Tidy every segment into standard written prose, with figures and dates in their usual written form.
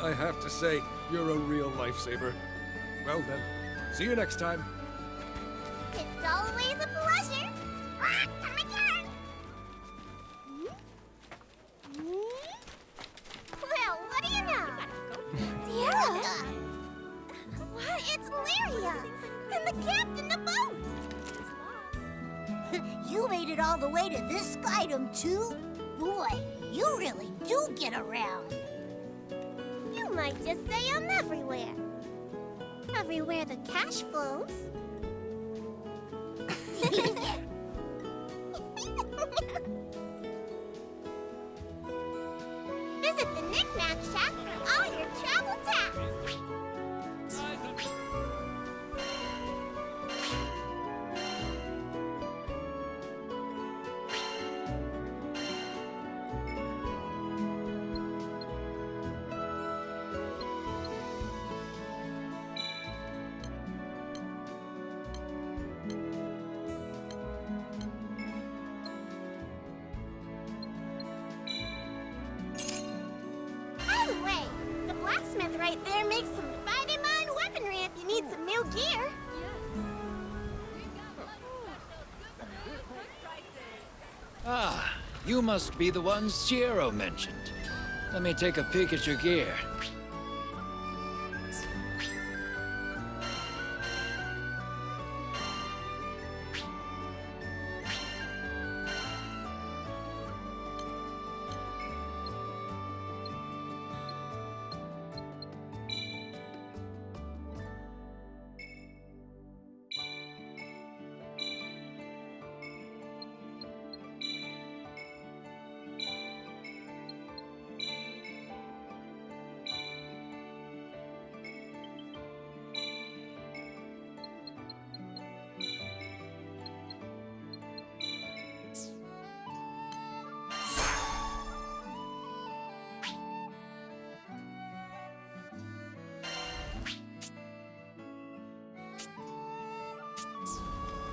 I have to say, you're a real lifesaver. Well then, see you next time. It's always a pleasure. Come again. Well, what do you know? Sierra? What? It's Lyria! And the captain of the boat! You made it all the way to this skydom, too? Boy, you really do get around. You might just say I'm everywhere. Everywhere the cash flows. Visit the Knick-Knack Shack for all your travel tasks. Anyway, the blacksmith right there makes some fighting mine weaponry if you need some new gear. Ah, you must be the one Sierra mentioned. Let me take a peek at your gear.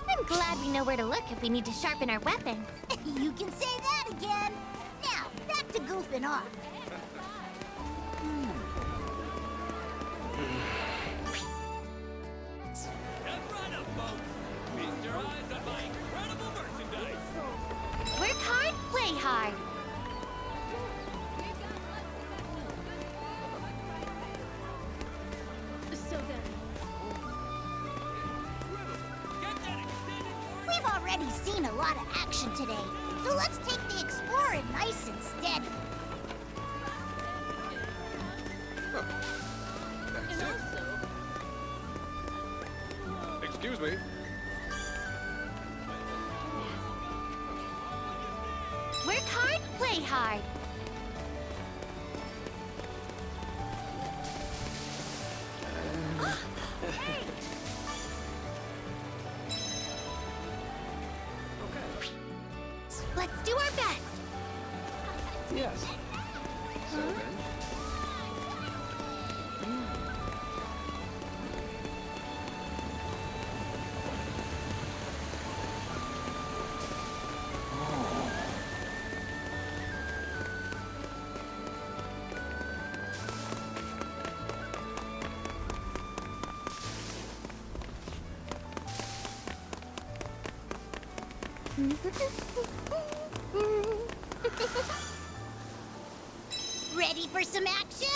I'm glad we know where to look if we need to sharpen our weapons. You can say that again. Now, back to goofing off. Work hard, play hard. We've already seen a lot of action today, so let's take the exploring nice and steady. That's it. Excuse me. Work hard, play hard. Let's do our best. Yes. So then. Ready for some action?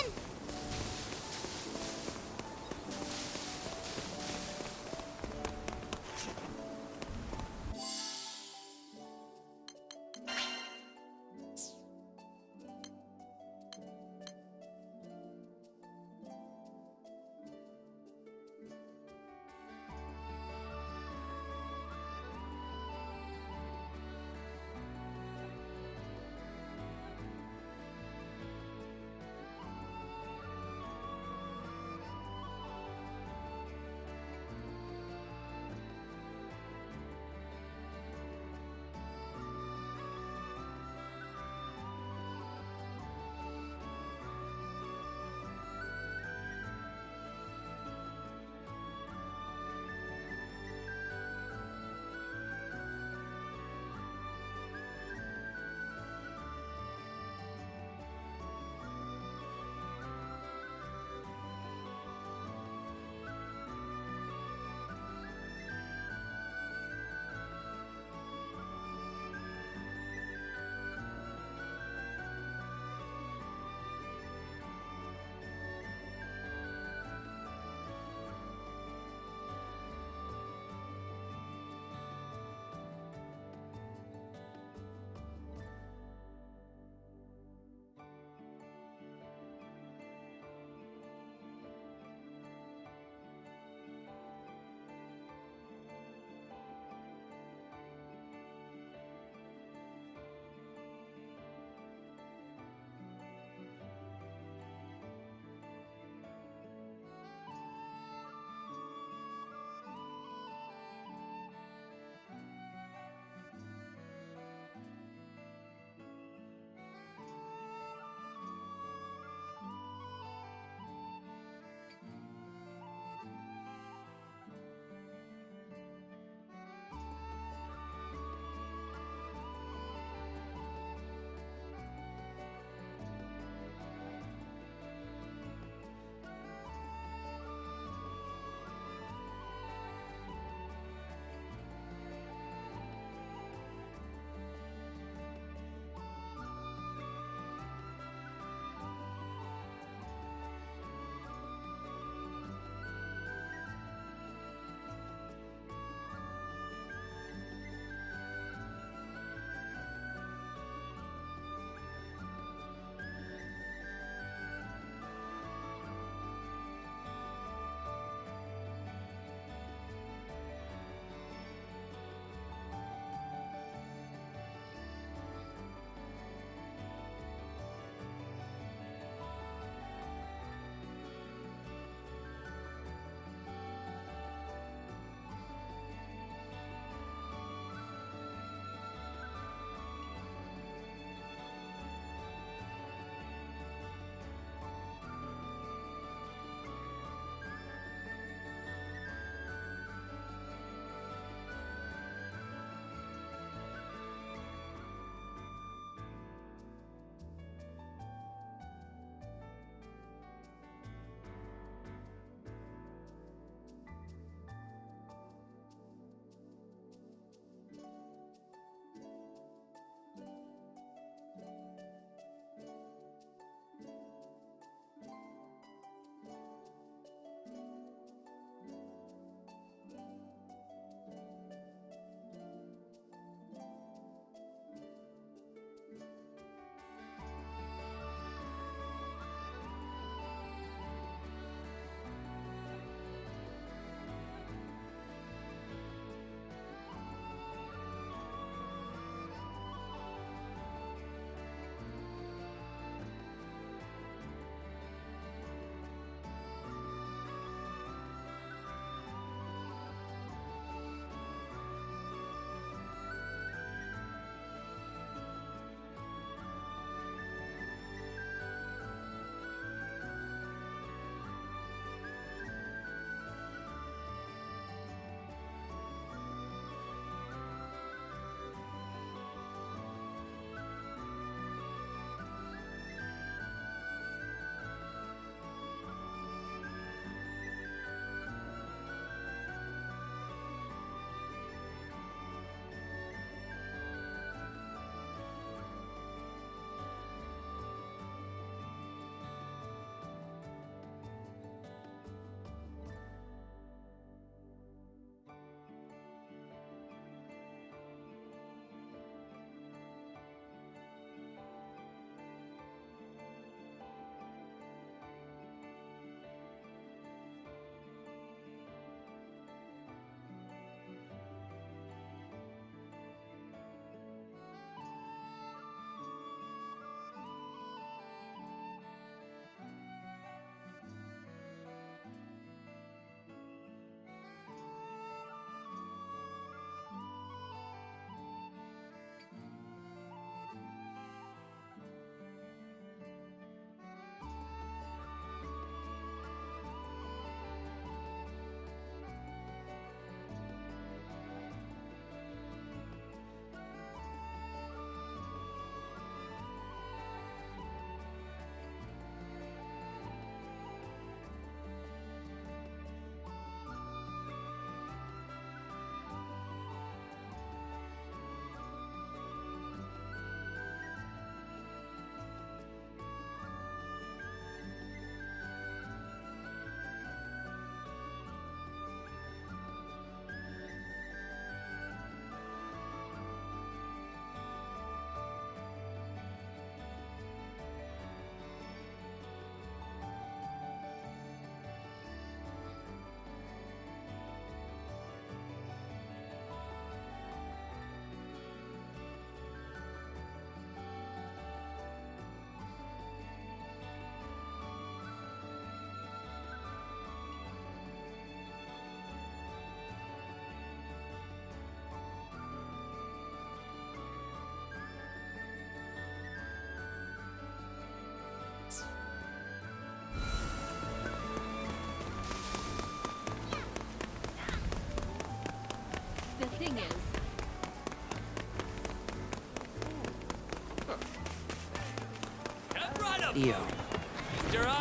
radio.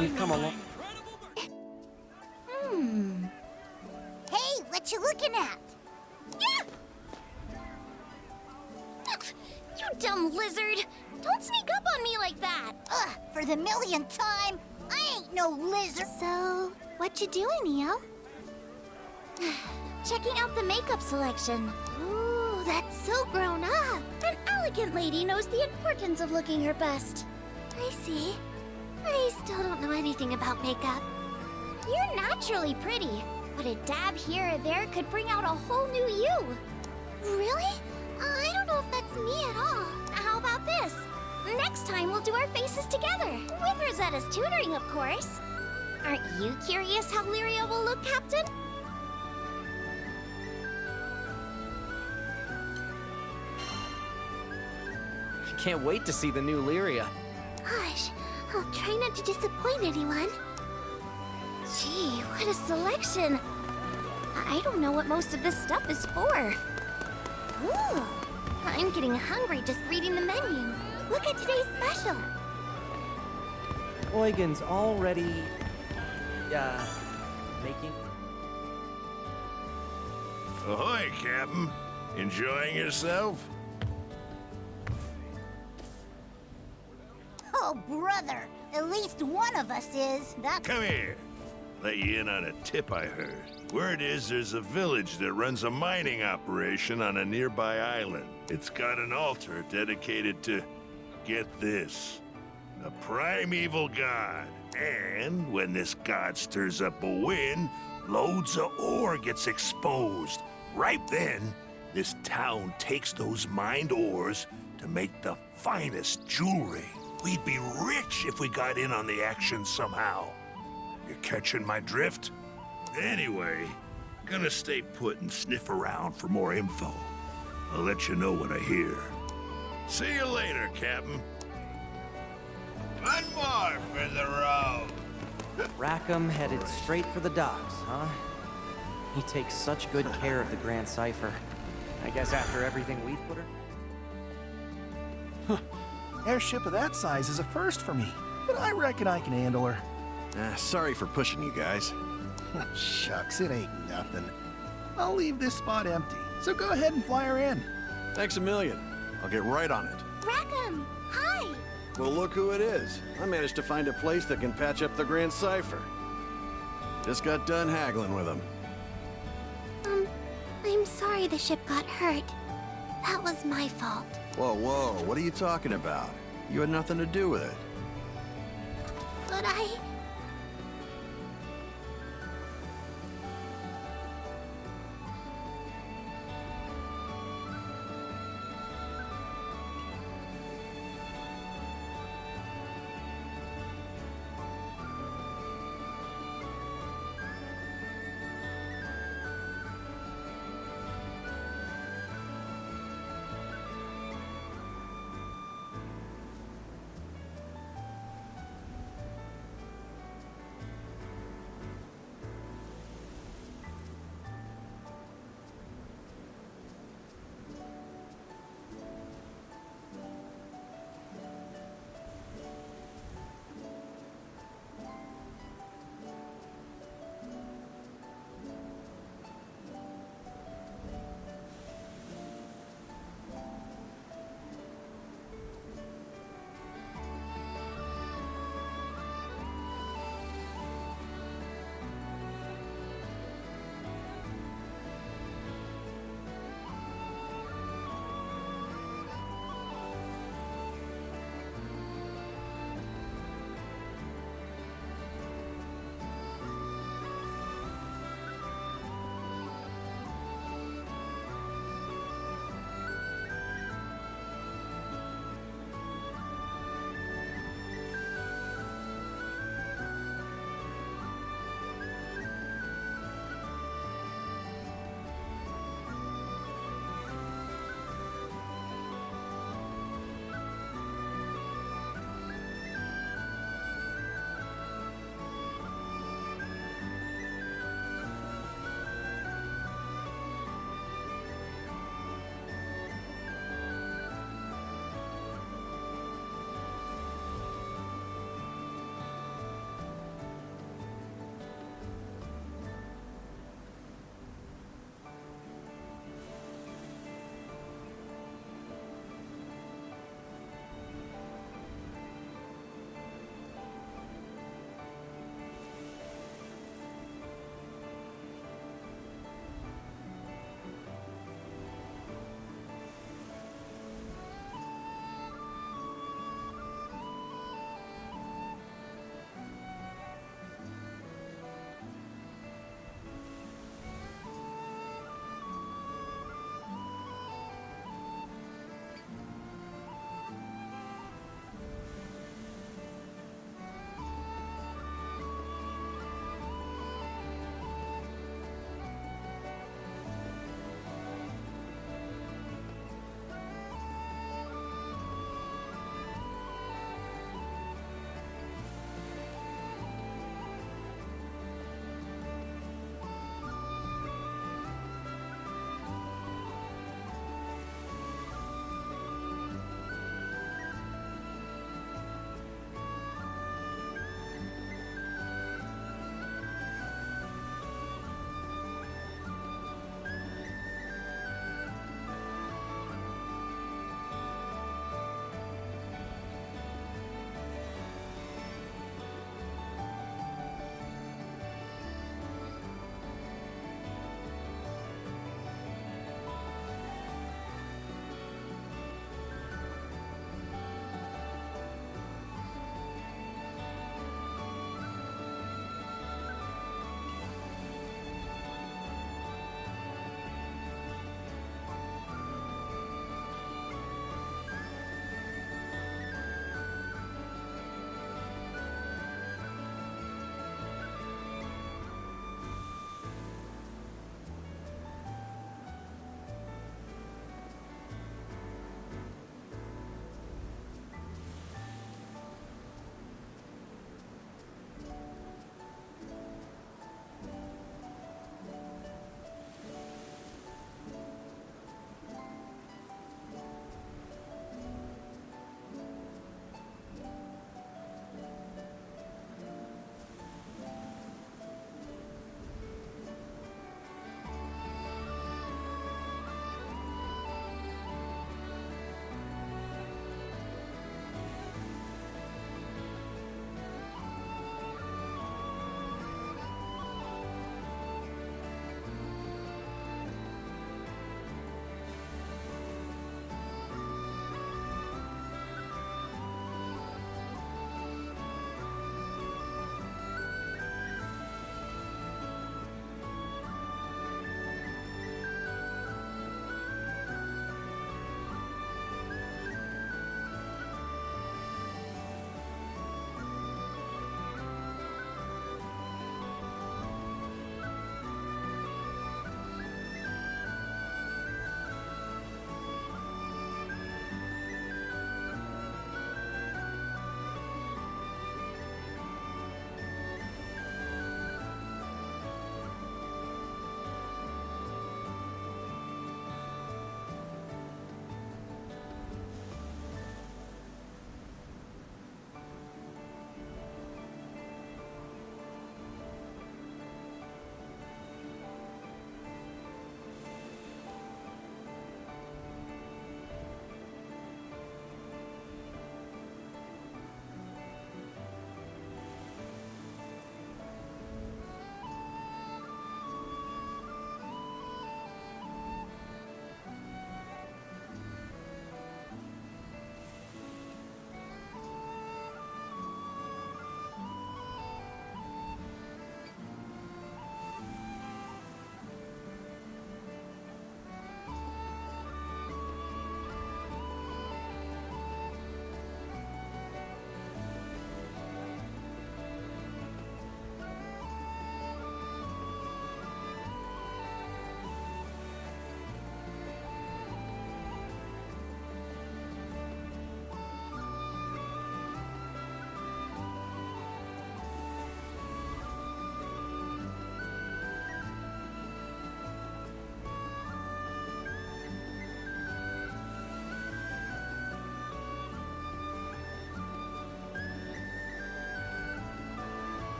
We've come a long... Hey, what you looking at? You dumb lizard! Don't sneak up on me like that! Ugh, for the millionth time, I ain't no lizard. So, what you doing, Neo? Checking out the makeup selection. Ooh, that's so grown up. An elegant lady knows the importance of looking her best. I see. I still don't know anything about makeup. You're naturally pretty, but a dab here or there could bring out a whole new you. Really? I don't know if that's me at all. How about this? Next time we'll do our faces together. With Rosetta's tutoring, of course. Aren't you curious how Lyria will look, Captain? I can't wait to see the new Lyria. Gosh, I'll try not to disappoint anyone. Gee, what a selection. I don't know what most of this stuff is for. Ooh, I'm getting hungry just reading the menu. Look at today's special. Eugen's already... making... Ahoy, Captain. Enjoying yourself? Oh, brother, at least one of us is. That... Come here. Let you in on a tip I heard. Word is there's a village that runs a mining operation on a nearby island. It's got an altar dedicated to, get this, a primeval god. And when this god stirs up a wind, loads of ore gets exposed. Right then, this town takes those mined ores to make the finest jewelry. We'd be rich if we got in on the action somehow. You catching my drift? Anyway, gonna stay put and sniff around for more info. I'll let you know what I hear. See you later, Captain. One more for the road. Rackham headed straight for the docks, huh? He takes such good care of the Grand Cipher. I guess after everything we've put her... Airship of that size is a first for me, but I reckon I can handle her. Sorry for pushing you guys. Shucks, it ain't nothing. I'll leave this spot empty, so go ahead and fly her in. Thanks a million. I'll get right on it. Rackham, hi! Well, look who it is. I managed to find a place that can patch up the Grand Cipher. Just got done haggling with him. I'm sorry the ship got hurt. That was my fault. Whoa, whoa, what are you talking about? You had nothing to do with it. But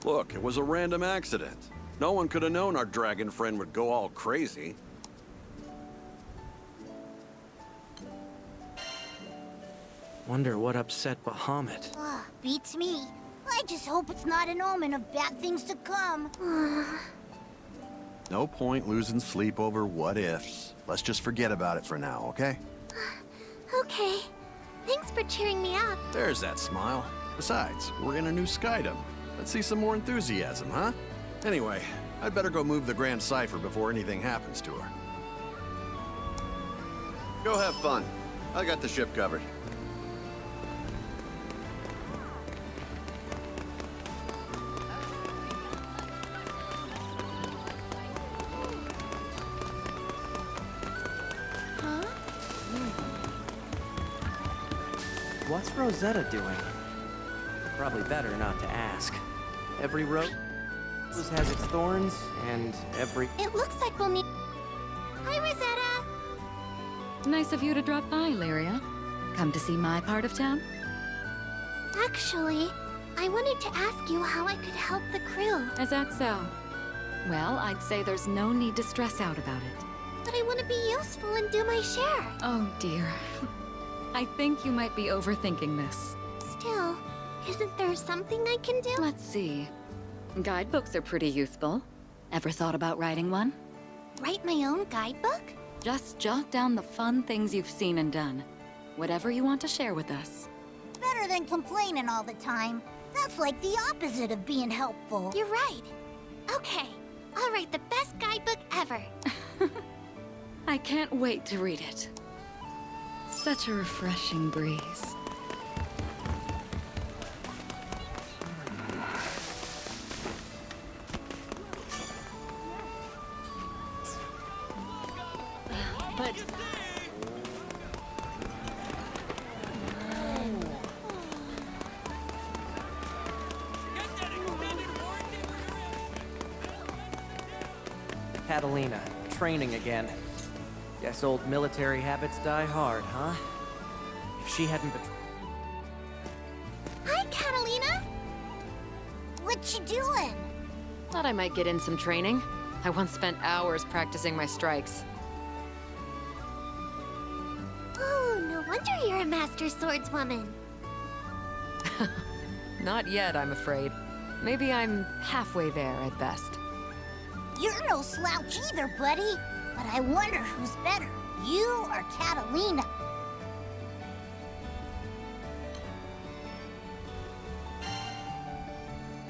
Look, it was a random accident. No one could have known our dragon friend would go all crazy. Wonder what upset Bahamut. Beats me. I just hope it's not an omen of bad things to come. No point losing sleep over what ifs. Let's just forget about it for now, okay? Okay. Thanks for cheering me up. There's that smile. Besides, we're in a new skydom. Let's see some more enthusiasm, huh? Anyway, I'd better go move the Grand Cipher before anything happens to her. Go have fun. I got the ship covered. What's Rosetta doing? Probably better not to ask. Every rose has its thorns, and every... It looks like we'll need... Hi, Rosetta! Nice of you to drop by, Lyria. Come to see my part of town? Actually, I wanted to ask you how I could help the crew. Is that so? Well, I'd say there's no need to stress out about it. But I want to be useful and do my share. Oh, dear. I think you might be overthinking this. Still, isn't there something I can do? Let's see. Guidebooks are pretty useful. Ever thought about writing one? Write my own guidebook? Just jot down the fun things you've seen and done. Whatever you want to share with us. Better than complaining all the time. That's like the opposite of being helpful. You're right. Okay, I'll write the best guidebook ever. I can't wait to read it. Such a refreshing breeze. But... Catalina, training again. Guess old military habits die hard, huh? If she hadn't been... Hi, Catalina! What you doing? Thought I might get in some training. I once spent hours practicing my strikes. Oh, no wonder you're a master swordswoman. Not yet, I'm afraid. Maybe I'm halfway there at best. You're no slouch either, buddy. But I wonder who's better, you or Catalina?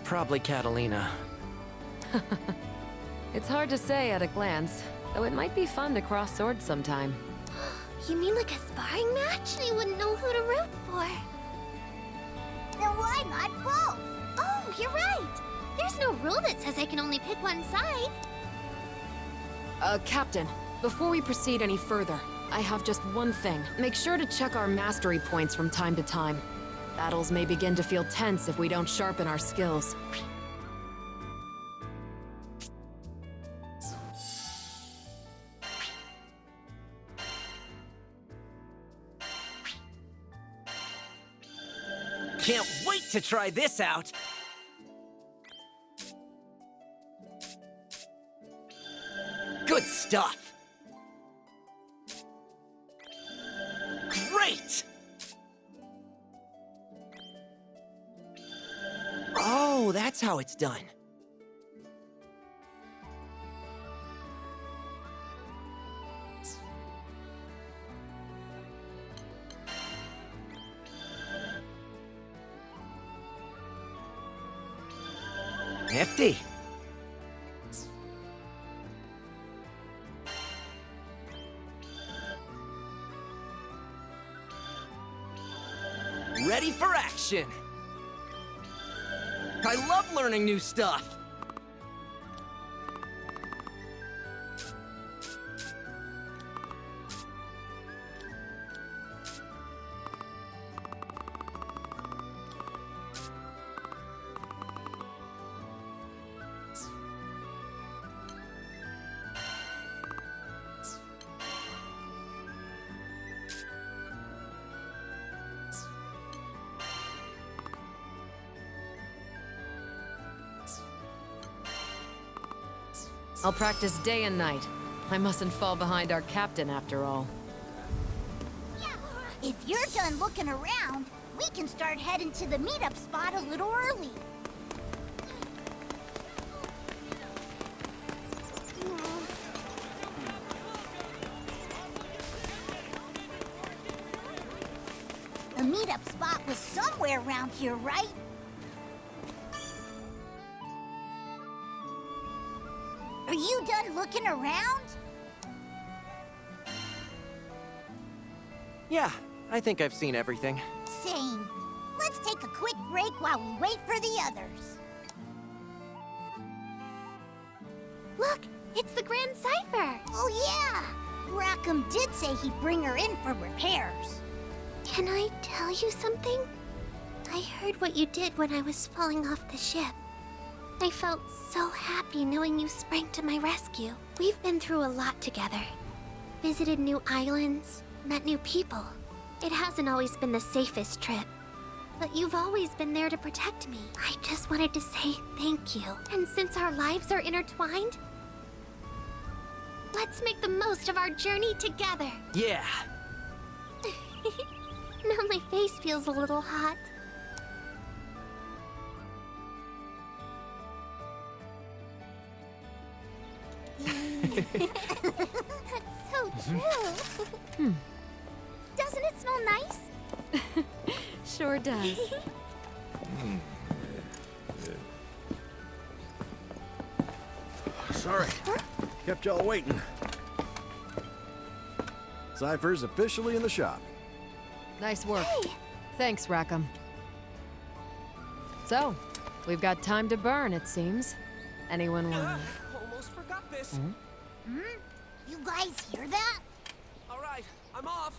Probably Catalina. It's hard to say at a glance, though it might be fun to cross swords sometime. You mean like a sparring match? I wouldn't know who to root for. Then why not both? Oh, you're right. There's no rule that says I can only pick one side. Captain, before we proceed any further, I have just one thing. Make sure to check our mastery points from time to time. Battles may begin to feel tense if we don't sharpen our skills. Can't wait to try this out! Good stuff! Great! Oh, that's how it's done. Hefty. Ready for action! I love learning new stuff! I'll practice day and night. I mustn't fall behind our captain after all. If you're done looking around, we can start heading to the meetup spot a little early. The meetup spot was somewhere around here, right? Are you done looking around? Yeah, I think I've seen everything. Same. Let's take a quick break while we wait for the others. Look, it's the Grand Cipher. Oh yeah! Rackham did say he'd bring her in for repairs. Can I tell you something? I heard what you did when I was falling off the ship. I felt so happy knowing you sprang to my rescue. We've been through a lot together. Visited new islands, met new people. It hasn't always been the safest trip, but you've always been there to protect me. I just wanted to say thank you. And since our lives are intertwined, let's make the most of our journey together. Yeah. Now my face feels a little hot. That's so true. Doesn't it smell nice? Sure does. Sorry. Kept y'all waiting. Cypher's officially in the shop. Nice work. Hey! Thanks, Rackham. So, we've got time to burn, it seems. Anyone want... Almost forgot this. Hmm? You guys hear that? All right, I'm off.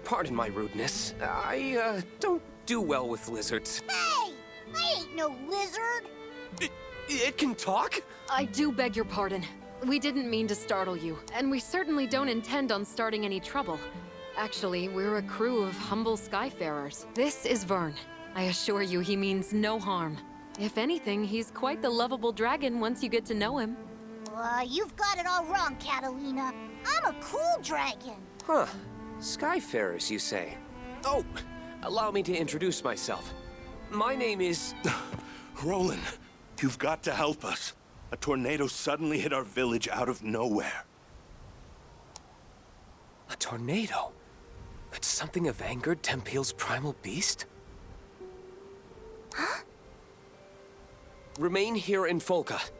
Pardon my rudeness. I don't do well with lizards. Hey! I ain't no lizard! It can talk? I do beg your pardon. We didn't mean to startle you, and we certainly don't intend on starting any trouble. Actually, we're a crew of humble skyfarers. This is Vern. I assure you he means no harm. If anything, he's quite the lovable dragon once you get to know him. You've got it all wrong, Catalina. I'm a cool dragon. Huh. Skyfarers, you say? Oh, allow me to introduce myself. My name is... Roland, you've got to help us. A tornado suddenly hit our village out of nowhere. A tornado? Could something have angered Tempeal's primal beast? Huh? Remain here in Folca.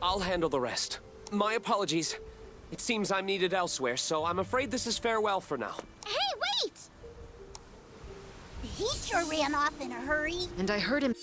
I'll handle the rest. My apologies. It seems I'm needed elsewhere, so I'm afraid this is farewell for now. Hey, wait! He sure ran off in a hurry. And I heard him...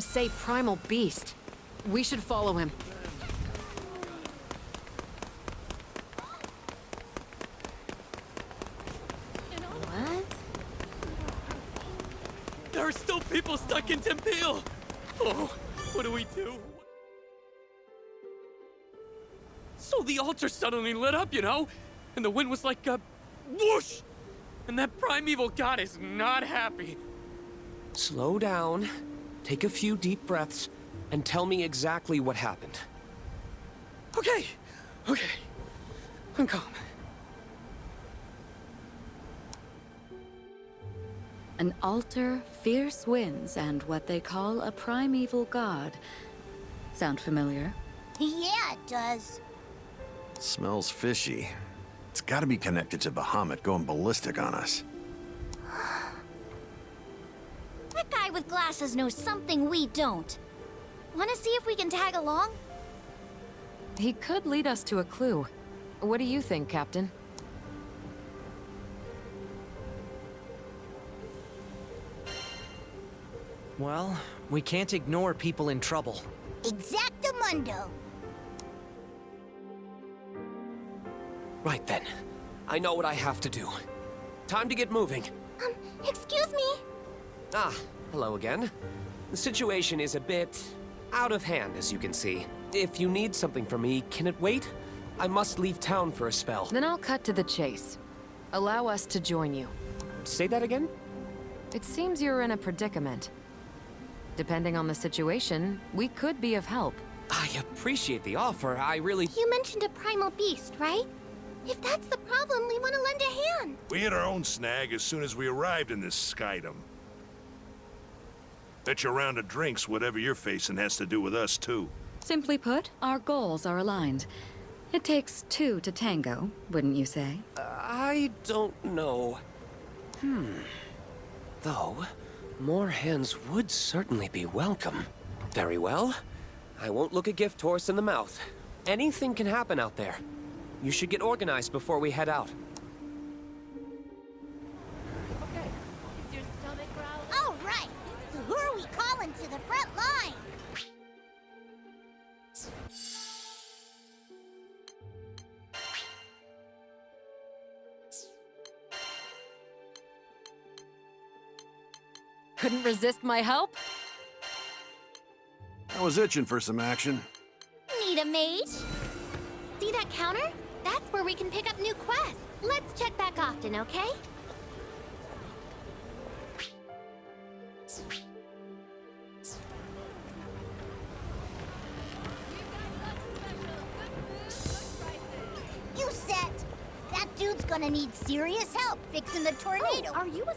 say primal beast. We should follow him. What? There are still people stuck in Tempeal! Oh, what do we do? So the altar suddenly lit up, you know? And the wind was like a whoosh! And that primeval god is not happy. Slow down, take a few deep breaths, and tell me exactly what happened. Okay, I'm calm. An altar, fierce winds, and what they call a primeval god. Sound familiar? Yeah, it does. Smells fishy. It's gotta be connected to Bahamut going ballistic on us. That guy with glasses knows something we don't. Want to see if we can tag along? He could lead us to a clue. What do you think, Captain? Well, we can't ignore people in trouble. Exactamundo. Right then. I know what I have to do. Time to get moving. Excuse me? Ah, hello again. The situation is a bit out of hand, as you can see. If you need something from me, can it wait? I must leave town for a spell. Then I'll cut to the chase. Allow us to join you. Say that again? It seems you're in a predicament. Depending on the situation, we could be of help. I appreciate the offer. I really... You mentioned a primal beast, right? If that's the problem, we want to lend a hand. We hit our own snag as soon as we arrived in this skydom. Bet your round of drinks whatever you're facing has to do with us, too. Simply put, our goals are aligned. It takes two to tango, wouldn't you say? I don't know. Though, more hands would certainly be welcome. Very well. I won't look a gift horse in the mouth. Anything can happen out there. You should get organized before we head out. All right. So who are we calling to the front line? Couldn't resist my help? I was itching for some action. Need a mage? See that counter? That's where we can pick up new quests. Let's check back often, okay? You set. That dude's gonna need serious help fixing the tornado. Are you a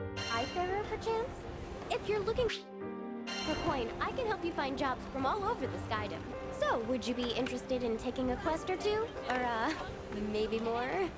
skyfarer, perchance? If you're looking for coin, I can help you find jobs from all over the skydom. So, would you be interested in taking a quest or two? Or, maybe more?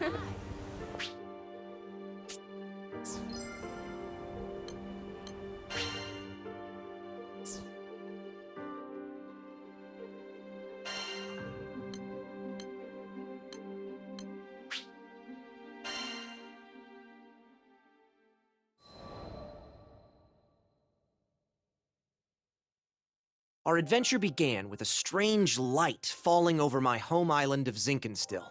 Our adventure began with a strange light falling over my home island of Zinkenstill.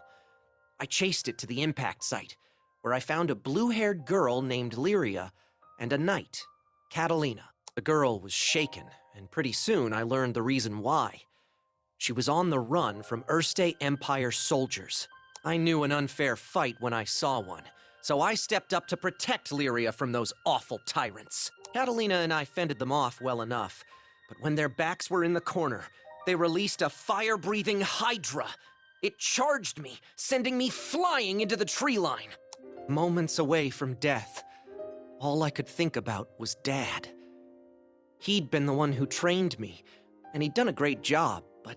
I chased it to the impact site, where I found a blue-haired girl named Lyria and a knight, Catalina. The girl was shaken, and pretty soon I learned the reason why. She was on the run from Erste Empire soldiers. I knew an unfair fight when I saw one, so I stepped up to protect Lyria from those awful tyrants. Catalina and I fended them off well enough, but when their backs were in the corner, they released a fire-breathing hydra. It charged me, sending me flying into the tree line. Moments away from death, all I could think about was Dad. He'd been the one who trained me, and he'd done a great job, but...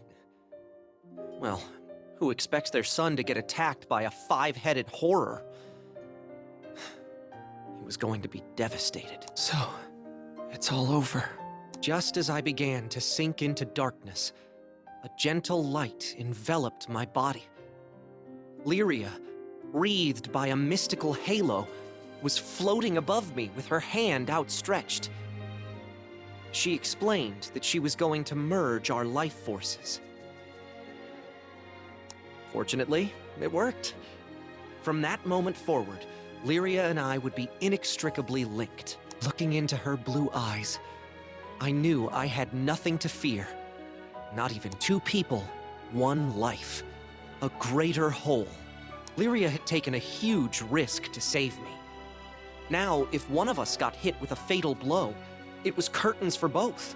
well, who expects their son to get attacked by a five-headed horror? He was going to be devastated. So, it's all over. Just as I began to sink into darkness, a gentle light enveloped my body. Lyria, wreathed by a mystical halo, was floating above me with her hand outstretched. She explained that she was going to merge our life forces. Fortunately, it worked. From that moment forward, Lyria and I would be inextricably linked. Looking into her blue eyes, I knew I had nothing to fear. Not even two people, one life. A greater whole. Lyria had taken a huge risk to save me. Now, if one of us got hit with a fatal blow, it was curtains for both.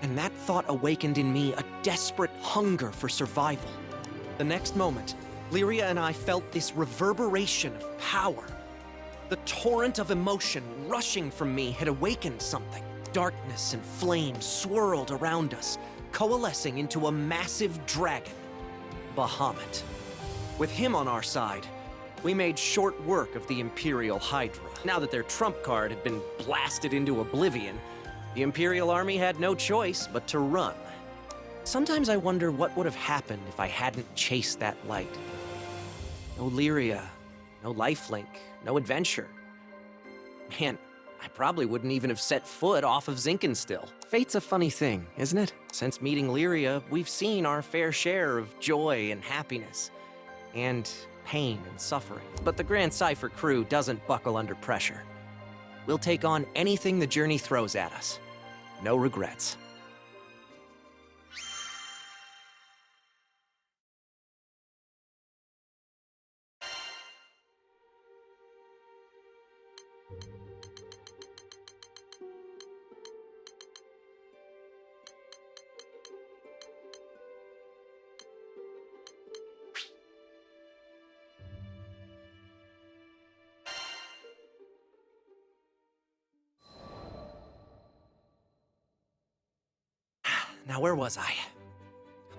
And that thought awakened in me a desperate hunger for survival. The next moment, Lyria and I felt this reverberation of power. The torrent of emotion rushing from me had awakened something. Darkness and flame swirled around us, coalescing into a massive dragon, Bahamut. With him on our side, we made short work of the Imperial Hydra. Now that their trump card had been blasted into oblivion, the Imperial Army had no choice but to run. Sometimes I wonder what would have happened if I hadn't chased that light. No Lyria, no lifelink, no adventure. Man, I probably wouldn't even have set foot off of Zinkenstill. Fate's a funny thing, isn't it? Since meeting Lyria, we've seen our fair share of joy and happiness, and pain and suffering. But the Grand Cypher crew doesn't buckle under pressure. We'll take on anything the journey throws at us. No regrets. Now, where was I?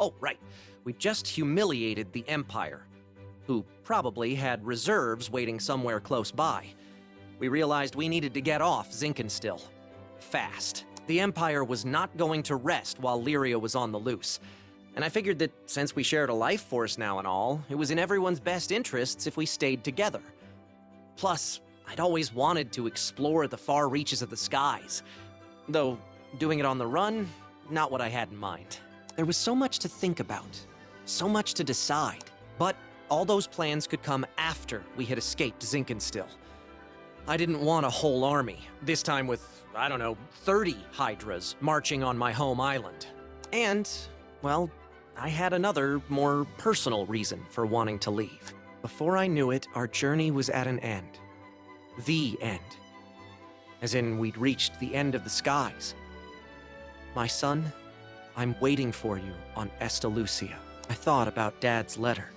Oh, right. We just humiliated the Empire, who probably had reserves waiting somewhere close by. We realized we needed to get off Zinkenstill. Fast. The Empire was not going to rest while Lyria was on the loose. And I figured that since we shared a life force now and all, it was in everyone's best interests if we stayed together. Plus, I'd always wanted to explore the far reaches of the skies. Though, doing it on the run, not what I had in mind. There was so much to think about, so much to decide. But all those plans could come after we had escaped Zinkenstill. I didn't want a whole army, this time with, 30 Hydras marching on my home island. And, well, I had another, more personal reason for wanting to leave. Before I knew it, our journey was at an end. The end. As in, we'd reached the end of the skies. My son, I'm waiting for you on Estalucia. I thought about Dad's letter.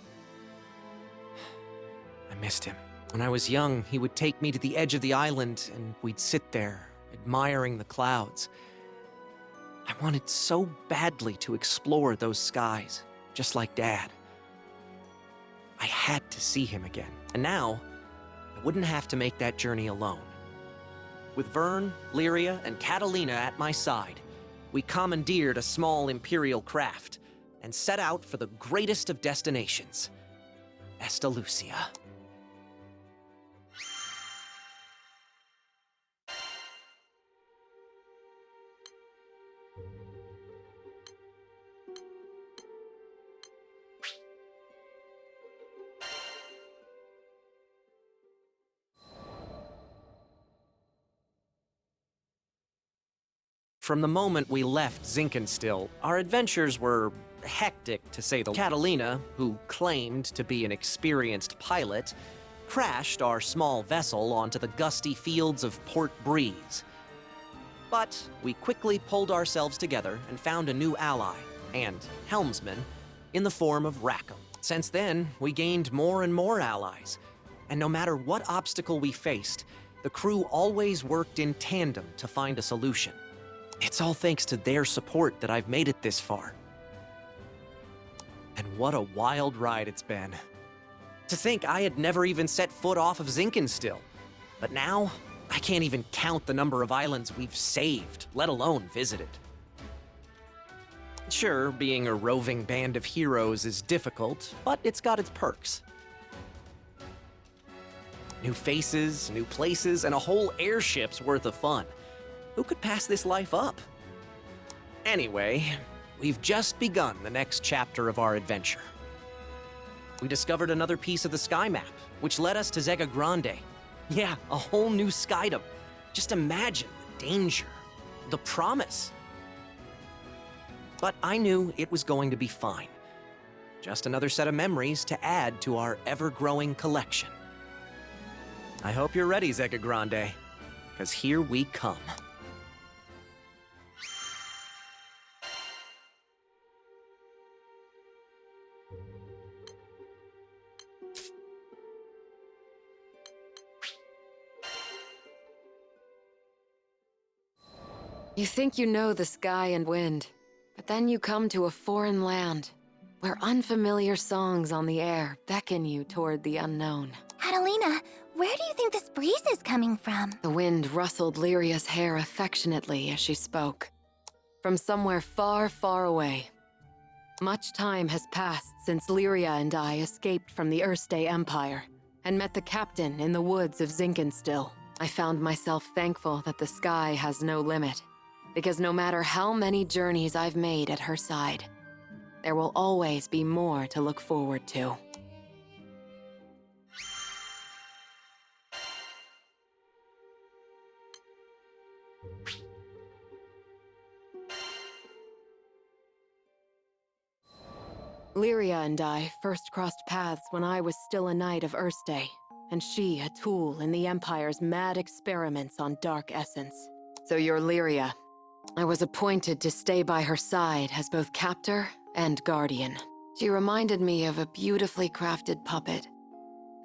I missed him. When I was young, he would take me to the edge of the island, and we'd sit there, admiring the clouds. I wanted so badly to explore those skies, just like Dad. I had to see him again. And now, I wouldn't have to make that journey alone. With Vern, Lyria, and Catalina at my side, we commandeered a small Imperial craft and set out for the greatest of destinations, Estalucia. From the moment we left Zinkenstill, our adventures were hectic, to say the least. Catalina, who claimed to be an experienced pilot, crashed our small vessel onto the gusty fields of Port Breeze. But we quickly pulled ourselves together and found a new ally, and helmsman, in the form of Rackham. Since then, we gained more and more allies, and no matter what obstacle we faced, the crew always worked in tandem to find a solution. It's all thanks to their support that I've made it this far. And what a wild ride it's been. To think I had never even set foot off of Zinkenstill. But now, I can't even count the number of islands we've saved, let alone visited. Sure, being a roving band of heroes is difficult, but it's got its perks. New faces, new places, and a whole airship's worth of fun. Who could pass this life up? Anyway, we've just begun the next chapter of our adventure. We discovered another piece of the sky map, which led us to Zega Grande. Yeah, a whole new skydom. Just imagine the danger, the promise. But I knew it was going to be fine. Just another set of memories to add to our ever-growing collection. I hope you're ready, Zega Grande, because here we come. You think you know the sky and wind, but then you come to a foreign land where unfamiliar songs on the air beckon you toward the unknown. Catalina, where do you think this breeze is coming from? The wind rustled Lyria's hair affectionately as she spoke. From somewhere far, far away. Much time has passed since Lyria and I escaped from the Erste Empire and met the captain in the woods of Zinkenstill. I found myself thankful that the sky has no limit, because no matter how many journeys I've made at her side, there will always be more to look forward to. Lyria and I first crossed paths when I was still a knight of Erste, and she a tool in the Empire's mad experiments on dark essence. So you're Lyria. I was appointed to stay by her side as both captor and guardian. She reminded me of a beautifully crafted puppet,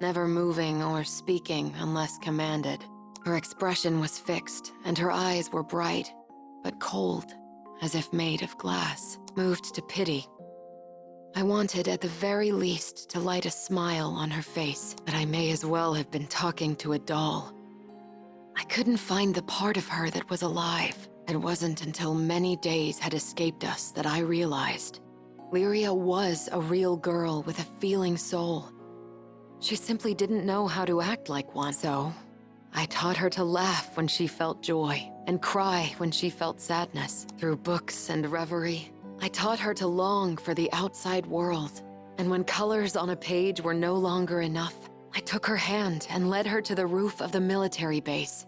never moving or speaking unless commanded. Her expression was fixed, and her eyes were bright, but cold, as if made of glass. Moved to pity, I wanted at the very least to light a smile on her face, but I may as well have been talking to a doll. I couldn't find the part of her that was alive. It wasn't until many days had escaped us that I realized Lyria was a real girl with a feeling soul. She simply didn't know how to act like one, so I taught her to laugh when she felt joy and cry when she felt sadness. Through books and reverie, I taught her to long for the outside world. And when colors on a page were no longer enough, I took her hand and led her to the roof of the military base.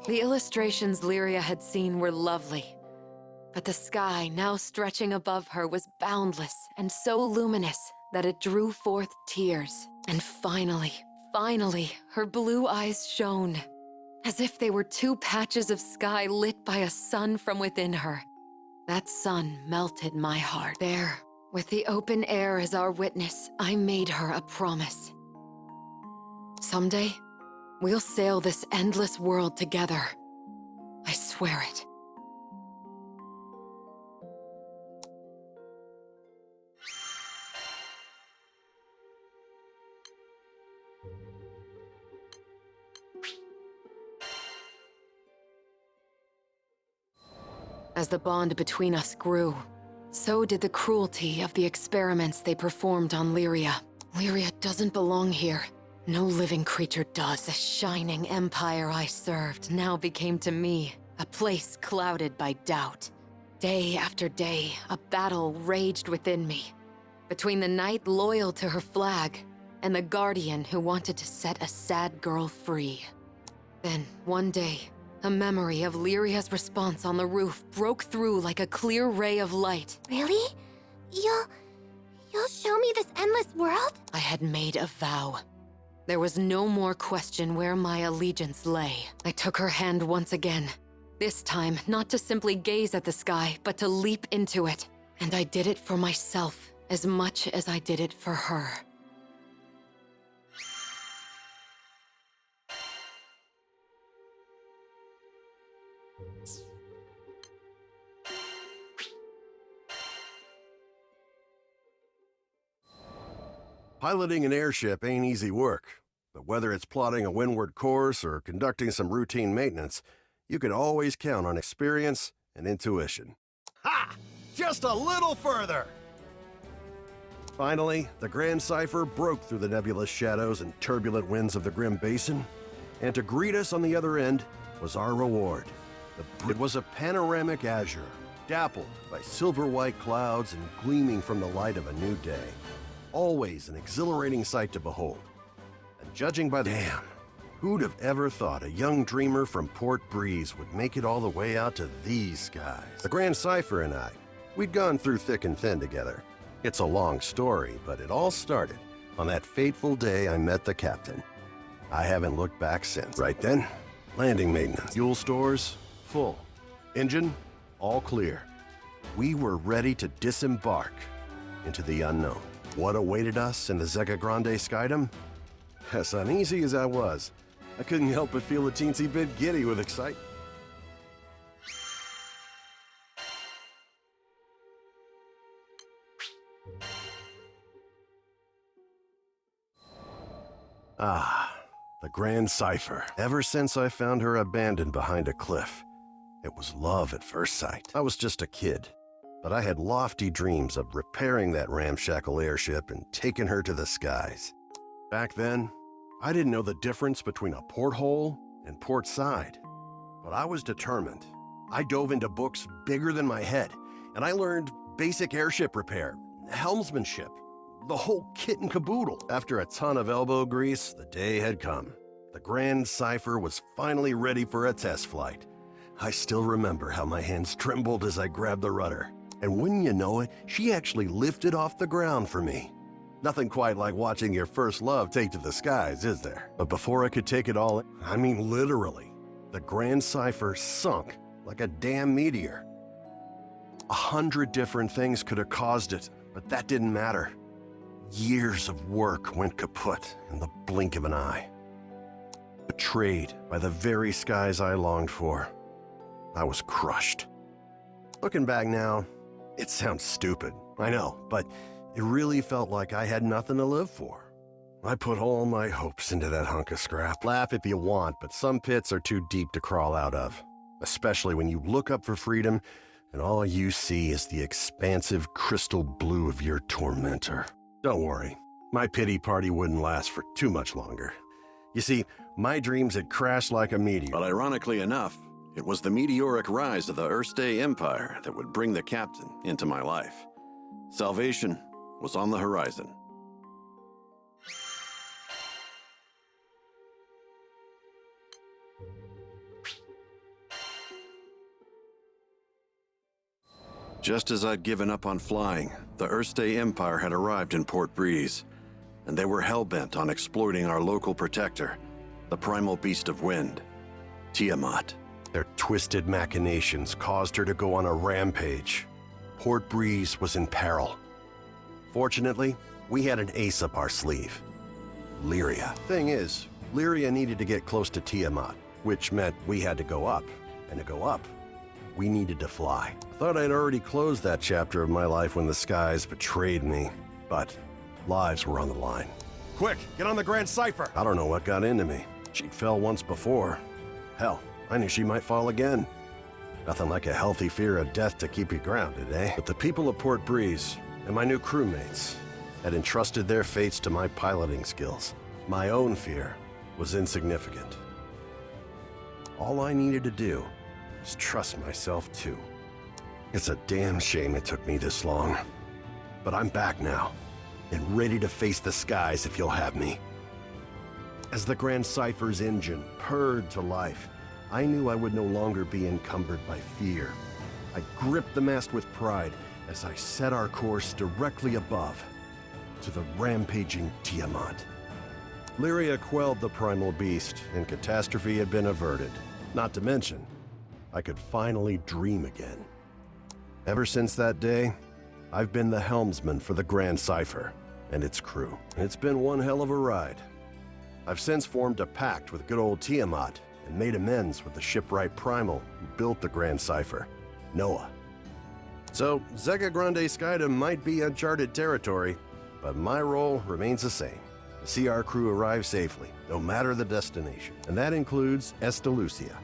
The illustrations Lyria had seen were lovely, but the sky now stretching above her was boundless and so luminous that it drew forth tears. And finally, her blue eyes shone, as if they were two patches of sky lit by a sun from within her. That sun melted my heart. There, with the open air as our witness, I made her a promise. Someday, we'll sail this endless world together. I swear it. As the bond between us grew, so did the cruelty of the experiments they performed on Lyria. Lyria doesn't belong here. No living creature does. The shining empire I served now became to me a place clouded by doubt. Day after day, a battle raged within me, between the knight loyal to her flag and the guardian who wanted to set a sad girl free. Then, one day, a memory of Lyria's response on the roof broke through like a clear ray of light. Really? You'll show me this endless world? I had made a vow. There was no more question where my allegiance lay. I took her hand once again. This time, not to simply gaze at the sky, but to leap into it. And I did it for myself as much as I did it for her. Piloting an airship ain't easy work, but whether it's plotting a windward course or conducting some routine maintenance, you can always count on experience and intuition. Ha! Just a little further! Finally, the Grand Cipher broke through the nebulous shadows and turbulent winds of the Grim Basin, and to greet us on the other end, was our reward. It was a panoramic azure, dappled by silver-white clouds and gleaming from the light of a new day. Always an exhilarating sight to behold. And judging by the... Damn, who'd have ever thought a young dreamer from Port Breeze would make it all the way out to these skies? The Grand Cipher and I, we'd gone through thick and thin together. It's a long story, but it all started on that fateful day I met the captain. I haven't looked back since. Right then, landing maintenance. Fuel stores, full. Engine, all clear. We were ready to disembark into the unknown. What awaited us in the Zega Grande Skydom? As uneasy as I was, I couldn't help but feel a teensy bit giddy with excitement. Ah, the Grand Cipher. Ever since I found her abandoned behind a cliff, it was love at first sight. I was just a kid, but I had lofty dreams of repairing that ramshackle airship and taking her to the skies. Back then, I didn't know the difference between a porthole and port side, but I was determined. I dove into books bigger than my head, and I learned basic airship repair, helmsmanship, the whole kit and caboodle. After a ton of elbow grease, the day had come. The Grand Cipher was finally ready for a test flight. I still remember how my hands trembled as I grabbed the rudder. And wouldn't you know it, she actually lifted off the ground for me. Nothing quite like watching your first love take to the skies, is there? But before I could take it all in, I mean literally, the Grand Cipher sunk like a damn meteor. 100 different things could have caused it, but that didn't matter. Years of work went kaput in the blink of an eye. Betrayed by the very skies I longed for, I was crushed. Looking back now, it sounds stupid, I know, but it really felt like I had nothing to live for. I put all my hopes into that hunk of scrap. Laugh if you want, but some pits are too deep to crawl out of, especially when you look up for freedom and all you see is the expansive crystal blue of your tormentor. Don't worry, my pity party wouldn't last for too much longer. You see, my dreams had crashed like a meteor. But ironically enough, it was the meteoric rise of the Erste Empire that would bring the captain into my life. Salvation was on the horizon. Just as I'd given up on flying, the Erste Empire had arrived in Port Breeze, and they were hell-bent on exploiting our local protector, the primal beast of wind, Tiamat. Their twisted machinations caused her to go on a rampage. Port Breeze was in peril. Fortunately, we had an ace up our sleeve. Lyria. Thing is, Lyria needed to get close to Tiamat, which meant we had to go up. And to go up, we needed to fly. Thought I'd already closed that chapter of my life when the skies betrayed me, but lives were on the line. Quick, get on the Grand Cipher! I don't know what got into me. She'd fell once before. Hell, I knew she might fall again. Nothing like a healthy fear of death to keep you grounded, eh? But the people of Port Breeze and my new crewmates had entrusted their fates to my piloting skills. My own fear was insignificant. All I needed to do was trust myself too. It's a damn shame it took me this long. But I'm back now, and ready to face the skies if you'll have me. As the Grand Cipher's engine purred to life, I knew I would no longer be encumbered by fear. I gripped the mast with pride as I set our course directly above, to the rampaging Tiamat. Lyria quelled the primal beast, and catastrophe had been averted. Not to mention, I could finally dream again. Ever since that day, I've been the helmsman for the Grand Cipher and its crew. It's been one hell of a ride. I've since formed a pact with good old Tiamat and made amends with the shipwright Primal who built the Grand Cipher, Noah. So, Zega Grande Skydom might be uncharted territory, but my role remains the same. To see our crew arrive safely, no matter the destination. And that includes Estalucia.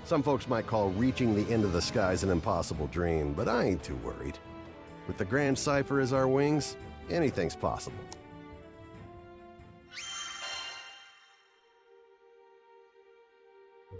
Some folks might call reaching the end of the skies an impossible dream, but I ain't too worried. With the Grand Cipher as our wings, anything's possible.